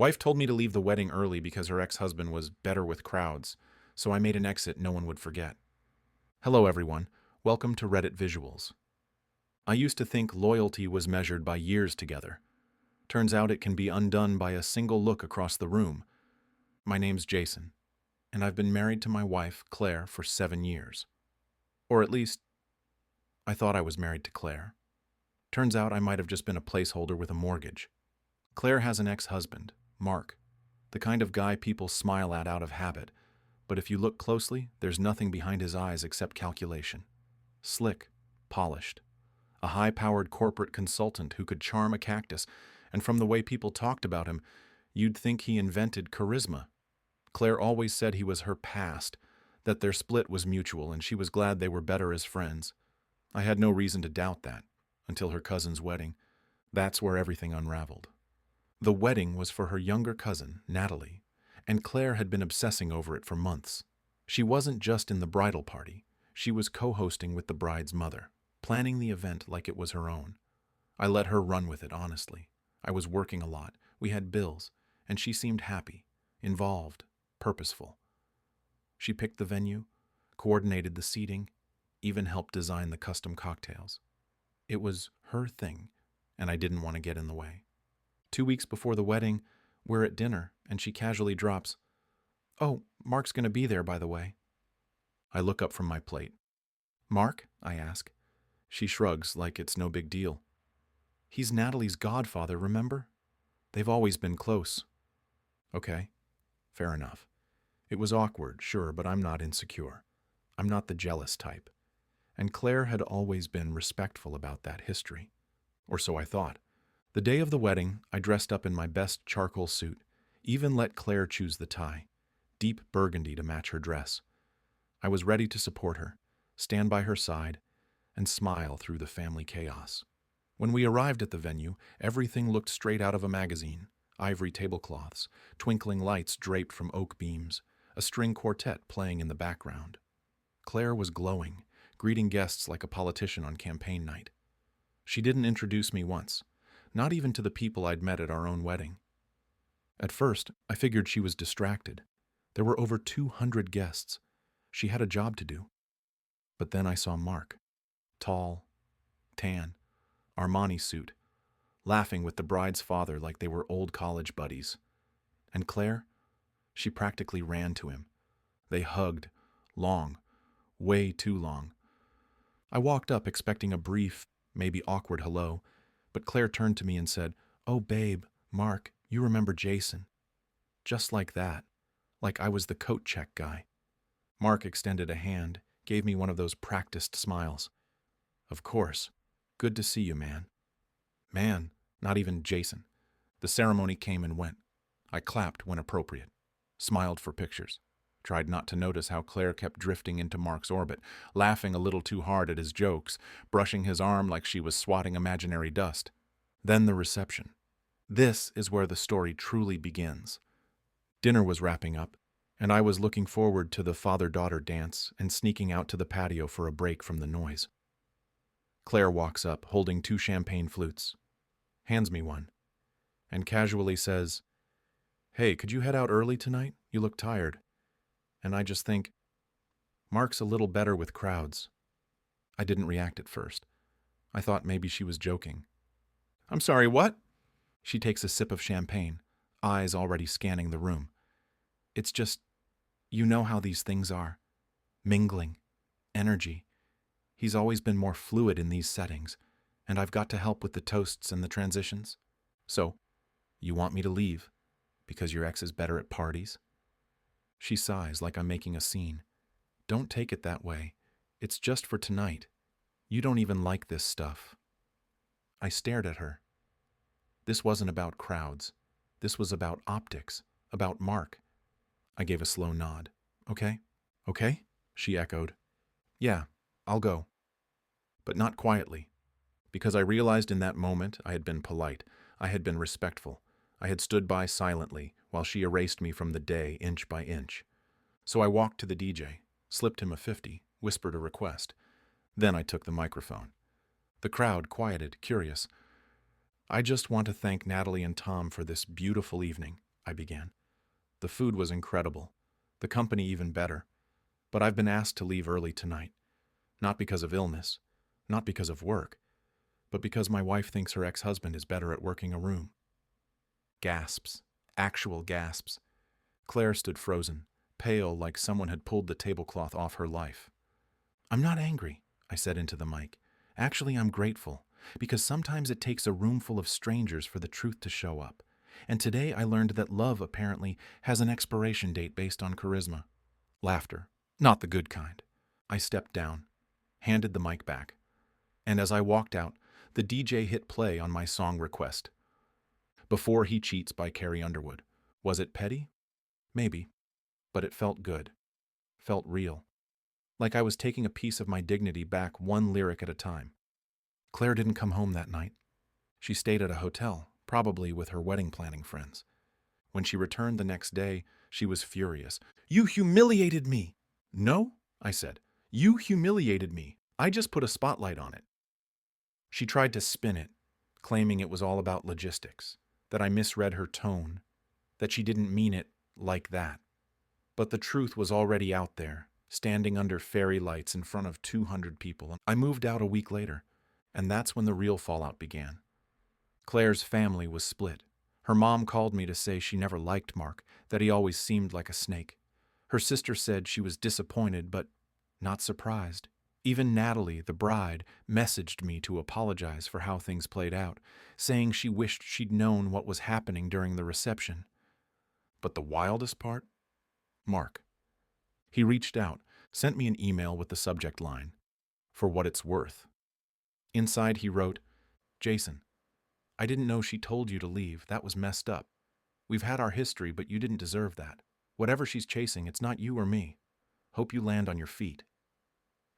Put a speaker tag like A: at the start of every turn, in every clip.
A: Wife told me to leave the wedding early because her ex-husband was better with crowds, so I made an exit no one would forget. Hello everyone, welcome to Reddit Visuals. I used to think loyalty was measured by years together. Turns out it can be undone by a single look across the room. My name's Jason, and I've been married to my wife, Claire, for 7 years. Or at least, I thought I was married to Claire. Turns out I might have just been a placeholder with a mortgage. Claire has an ex-husband, Mark, the kind of guy people smile at out of habit, but if you look closely, there's nothing behind his eyes except calculation. Slick, polished, a high-powered corporate consultant who could charm a cactus, and from the way people talked about him, you'd think he invented charisma. Claire always said he was her past, that their split was mutual, and she was glad they were better as friends. I had no reason to doubt that, until her cousin's wedding. That's where everything unraveled. The wedding was for her younger cousin, Natalie, and Claire had been obsessing over it for months. She wasn't just in the bridal party, she was co-hosting with the bride's mother, planning the event like it was her own. I let her run with it, honestly. I was working a lot, we had bills, and she seemed happy, involved, purposeful. She picked the venue, coordinated the seating, even helped design the custom cocktails. It was her thing, and I didn't want to get in the way. 2 weeks before the wedding, we're at dinner, and she casually drops, "Oh, Mark's going to be there, by the way." I look up from my plate. "Mark?" I ask. She shrugs like it's no big deal. "He's Natalie's godfather, remember? They've always been close." Okay, fair enough. It was awkward, sure, but I'm not insecure. I'm not the jealous type. And Claire had always been respectful about that history. Or so I thought. The day of the wedding, I dressed up in my best charcoal suit, even let Claire choose the tie, deep burgundy to match her dress. I was ready to support her, stand by her side, and smile through the family chaos. When we arrived at the venue, everything looked straight out of a magazine. Ivory tablecloths, twinkling lights draped from oak beams, a string quartet playing in the background. Claire was glowing, greeting guests like a politician on campaign night. She didn't introduce me once, not even to the people I'd met at our own wedding. At first, I figured she was distracted. There were over 200 guests. She had a job to do. But then I saw Mark, tall, tan, Armani suit, laughing with the bride's father like they were old college buddies. And Claire? She practically ran to him. They hugged, long, way too long. I walked up expecting a brief, maybe awkward hello, but Claire turned to me and said, "Oh, babe, Mark, you remember Jason." Just like that, like I was the coat check guy. Mark extended a hand, gave me one of those practiced smiles. "Of course. Good to see you, man." Man, not even Jason. The ceremony came and went. I clapped when appropriate, smiled for pictures, tried not to notice how Claire kept drifting into Mark's orbit, laughing a little too hard at his jokes, brushing his arm like she was swatting imaginary dust. Then the reception. This is where the story truly begins. Dinner was wrapping up, and I was looking forward to the father-daughter dance and sneaking out to the patio for a break from the noise. Claire walks up, holding 2 champagne flutes, hands me one, and casually says, "Hey, could you head out early tonight? You look tired." And I just think, Mark's a little better with crowds. I didn't react at first. I thought maybe she was joking. "I'm sorry, what?" She takes a sip of champagne, eyes already scanning the room. "It's just, you know how these things are. Mingling, energy. He's always been more fluid in these settings, and I've got to help with the toasts and the transitions. So, you want me to leave, because your ex is better at parties?" She sighs like I'm making a scene. "Don't take it that way. It's just for tonight. You don't even like this stuff." I stared at her. This wasn't about crowds. This was about optics, about Mark. I gave a slow nod. "Okay? Okay?" she echoed. "Yeah, I'll go." But not quietly, because I realized in that moment I had been polite, I had been respectful, I had stood by silently while she erased me from the day inch by inch. So I walked to the DJ, slipped him a 50, whispered a request. Then I took the microphone. The crowd quieted, curious. "I just want to thank Natalie and Tom for this beautiful evening. I began. The food was incredible. The company even better. But I've been asked to leave early tonight. Not because of illness, not because of work, but because my wife thinks her ex-husband is better at working a room. Gasps. Actual gasps. Claire stood frozen, pale like someone had pulled the tablecloth off her life. I'm not angry, I said into the mic. Actually, I'm grateful, because sometimes it takes a room full of strangers for the truth to show up. And today I learned that love apparently has an expiration date based on charisma. Laughter. Not the good kind. I stepped down, handed the mic back, and as I walked out, the DJ hit play on my song request. Before He Cheats by Carrie Underwood. Was it petty? Maybe. But it felt good. Felt real. Like I was taking a piece of my dignity back one lyric at a time. Claire didn't come home that night. She stayed at a hotel, probably with her wedding planning friends. When she returned the next day, she was furious. You humiliated me! No, I said. You humiliated me. I just put a spotlight on it. She tried to spin it, claiming it was all about logistics, that I misread her tone, that she didn't mean it like that. But the truth was already out there, standing under fairy lights in front of 200 people. I moved out a week later, and that's when the real fallout began. Claire's family was split. Her mom called me to say she never liked Mark, that he always seemed like a snake. Her sister said she was disappointed, but not surprised. Even Natalie, the bride, messaged me to apologize for how things played out, saying she wished she'd known what was happening during the reception. But the wildest part? Mark. He reached out, sent me an email with the subject line, "For what it's worth." Inside he wrote, "Jason, I didn't know she told you to leave. That was messed up. We've had our history, but you didn't deserve that. Whatever she's chasing, it's not you or me. Hope you land on your feet."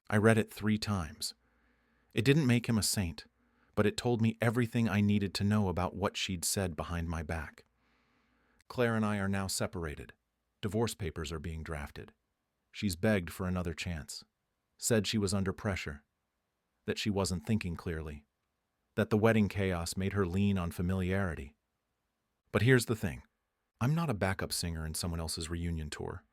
A: I read it 3 times. It didn't make him a saint, but it told me everything I needed to know about what she'd said behind my back. Claire and I are now separated. Divorce papers are being drafted. She's begged for another chance. Said she was under pressure. That she wasn't thinking clearly. That the wedding chaos made her lean on familiarity. But here's the thing. I'm not a backup singer in someone else's reunion tour.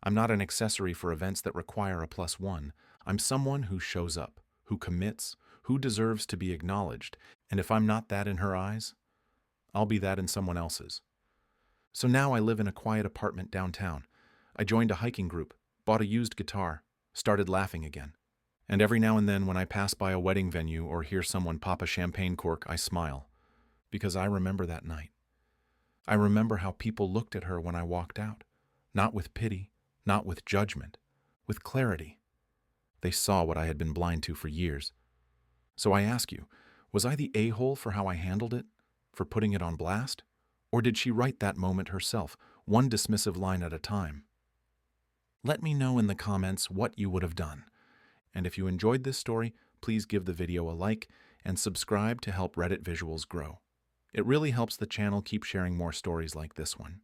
A: I'm not an accessory for events that require a +1. I'm someone who shows up, who commits, who deserves to be acknowledged. And if I'm not that in her eyes, I'll be that in someone else's. So now I live in a quiet apartment downtown. I joined a hiking group, bought a used guitar, started laughing again. And every now and then when I pass by a wedding venue or hear someone pop a champagne cork, I smile. Because I remember that night. I remember how people looked at her when I walked out. Not with pity, not with judgment, with clarity. They saw what I had been blind to for years. So I ask you, was I the a-hole for how I handled it? For putting it on blast? Or did she write that moment herself, one dismissive line at a time? Let me know in the comments what you would have done. And if you enjoyed this story, please give the video a like and subscribe to help Reddit visuals grow. It really helps the channel keep sharing more stories like this one.